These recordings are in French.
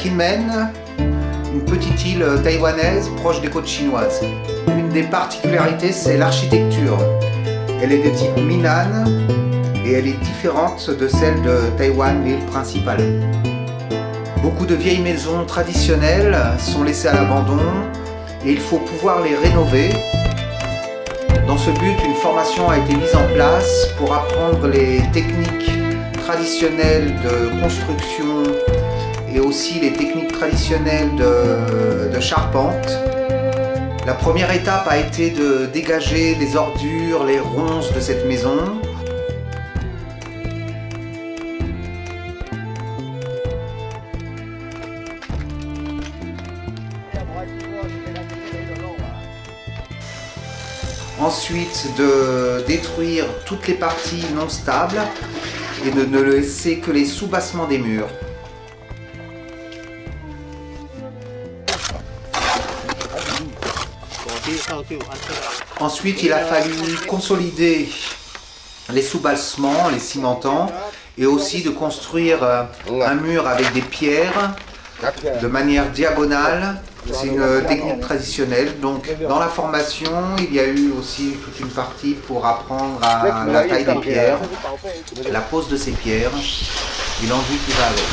Kinmen, une petite île taïwanaise proche des côtes chinoises. Une des particularités, c'est l'architecture. Elle est de type Minnan et elle est différente de celle de Taïwan, l'île principale. Beaucoup de vieilles maisons traditionnelles sont laissées à l'abandon et il faut pouvoir les rénover. Dans ce but, une formation a été mise en place pour apprendre les techniques traditionnelles de construction et aussi les techniques traditionnelles de charpente. La première étape a été de dégager les ordures, les ronces de cette maison. Ensuite, de détruire toutes les parties non stables et de ne laisser que les soubassements des murs. Ensuite, il a fallu consolider les soubassements, les cimentants, et aussi de construire un mur avec des pierres de manière diagonale. C'est une technique traditionnelle. Donc, dans la formation, il y a eu aussi toute une partie pour apprendre à la taille des pierres, la pose de ces pierres et l'enduit qui va avec.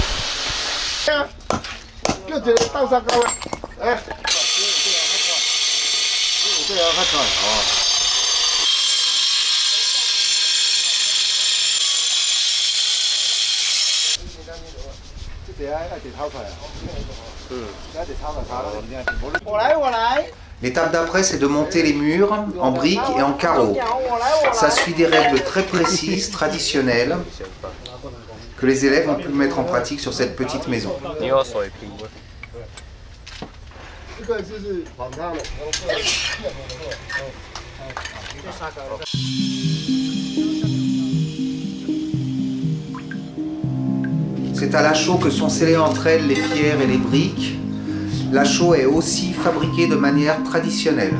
L'étape d'après, c'est de monter les murs en briques et en carreaux. Ça suit des règles très précises, traditionnelles, que les élèves ont pu mettre en pratique sur cette petite maison. C'est à la chaux que sont scellées entre elles les pierres et les briques. La chaux est aussi fabriquée de manière traditionnelle.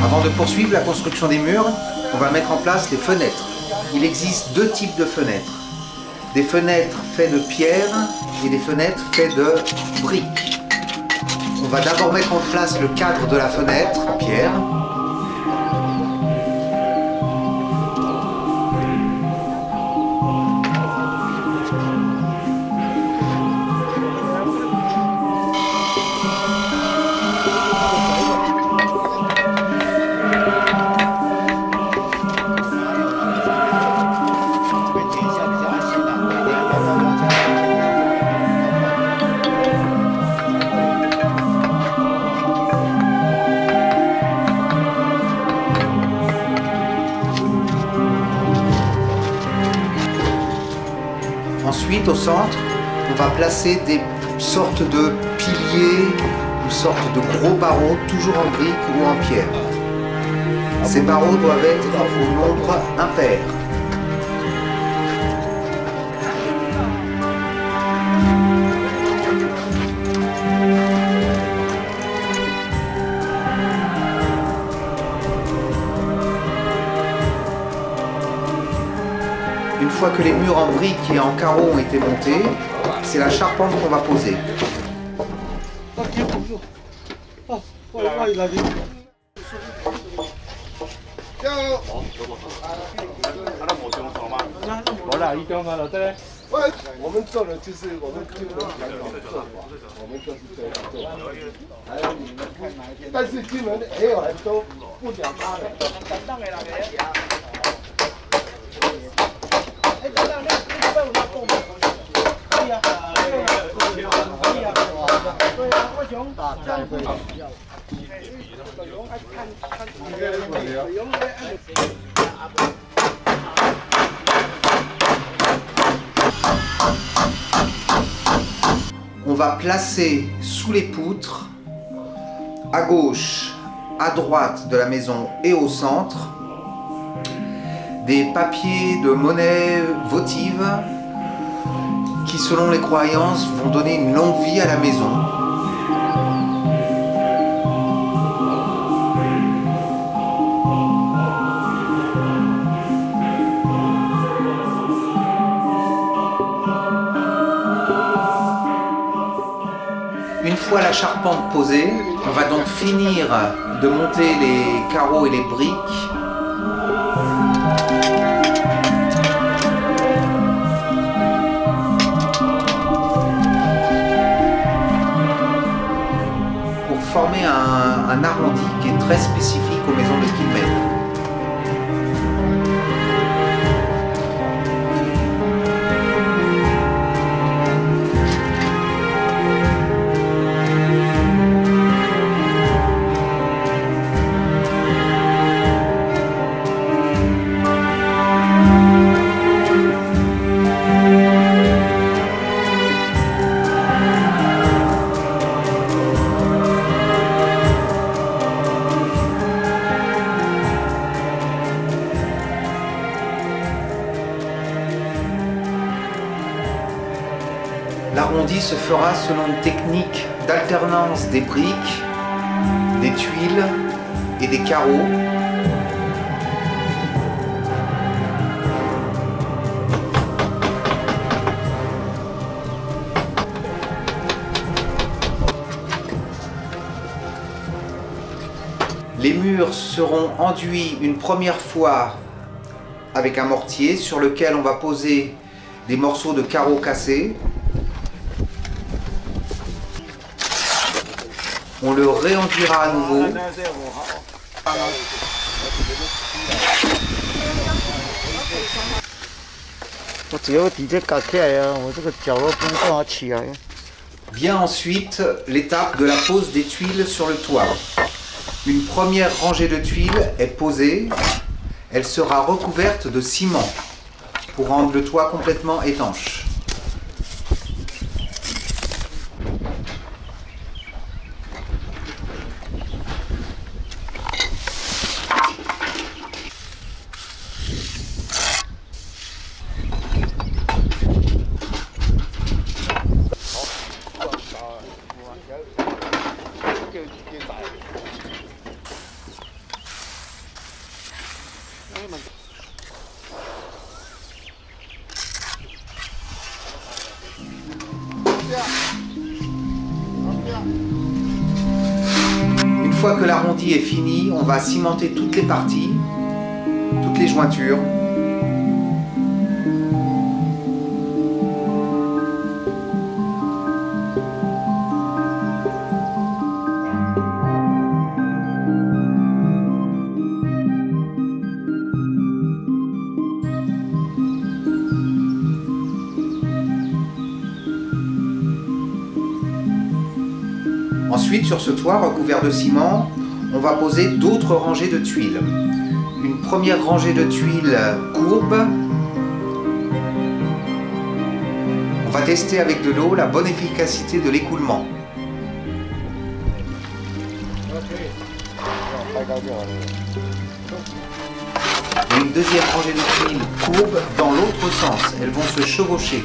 Avant de poursuivre la construction des murs, on va mettre en place les fenêtres. Il existe deux types de fenêtres. Des fenêtres faites de pierre et des fenêtres faites de briques. On va d'abord mettre en place le cadre de la fenêtre en pierre. Ensuite, au centre, on va placer des sortes de piliers, une sorte de gros barreaux, toujours en briques ou en pierre. Ces barreaux doivent être au nombre impair. Une fois que les murs en briques et en carreaux ont été montés, c'est la charpente qu'on va poser. 我们做的就是我们就能讲好做法，我们就是这样做。还有你们看哪一天？但是金门也有很多不讲他的。On va placer sous les poutres, à gauche, à droite de la maison et au centre, des papiers de monnaie votive qui, selon les croyances, vont donner une longue vie à la maison. Une fois la charpente posée, on va donc finir de monter les carreaux et les briques. Pour former un arrondi qui est très spécifique aux maisons de Quilmes. L'arrondi se fera selon une technique d'alternance des briques, des tuiles et des carreaux. Les murs seront enduits une première fois avec un mortier sur lequel on va poser des morceaux de carreaux cassés. On le réenduira à nouveau. Vient ensuite l'étape de la pose des tuiles sur le toit. Une première rangée de tuiles est posée. Elle sera recouverte de ciment pour rendre le toit complètement étanche. Une fois que l'arrondi est fini, on va cimenter toutes les parties, toutes les jointures. Ensuite, sur ce toit recouvert de ciment, on va poser d'autres rangées de tuiles. Une première rangée de tuiles courbes. On va tester avec de l'eau la bonne efficacité de l'écoulement. Et une deuxième rangée de tuiles courbes dans l'autre sens. Elles vont se chevaucher.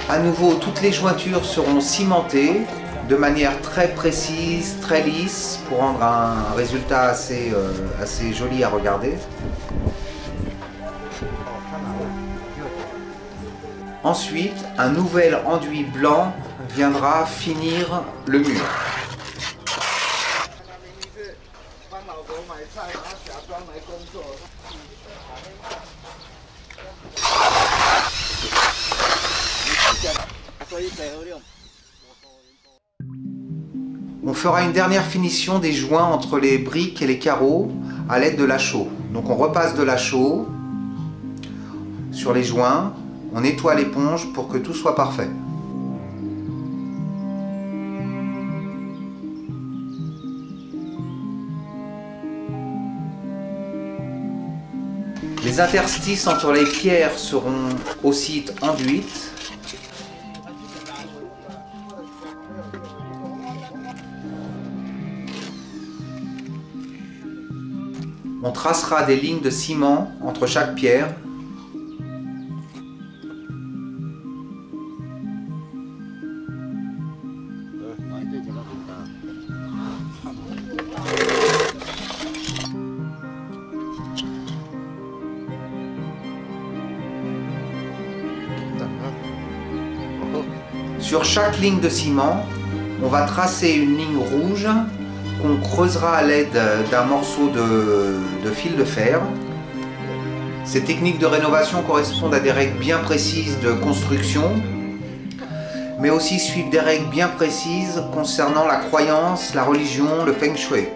À nouveau, toutes les jointures seront cimentées de manière très précise, très lisse, pour rendre un résultat assez joli à regarder. Ensuite, un nouvel enduit blanc viendra finir le mur. On fera une dernière finition des joints entre les briques et les carreaux à l'aide de la chaux. Donc on repasse de la chaux sur les joints, on nettoie l'éponge pour que tout soit parfait. Les interstices entre les pierres seront aussi enduites. On tracera des lignes de ciment entre chaque pierre. Sur chaque ligne de ciment, on va tracer une ligne rouge qu'on creusera à l'aide d'un morceau de fil de fer. Ces techniques de rénovation correspondent à des règles bien précises de construction, mais aussi suivent des règles bien précises concernant la croyance, la religion, le feng shui.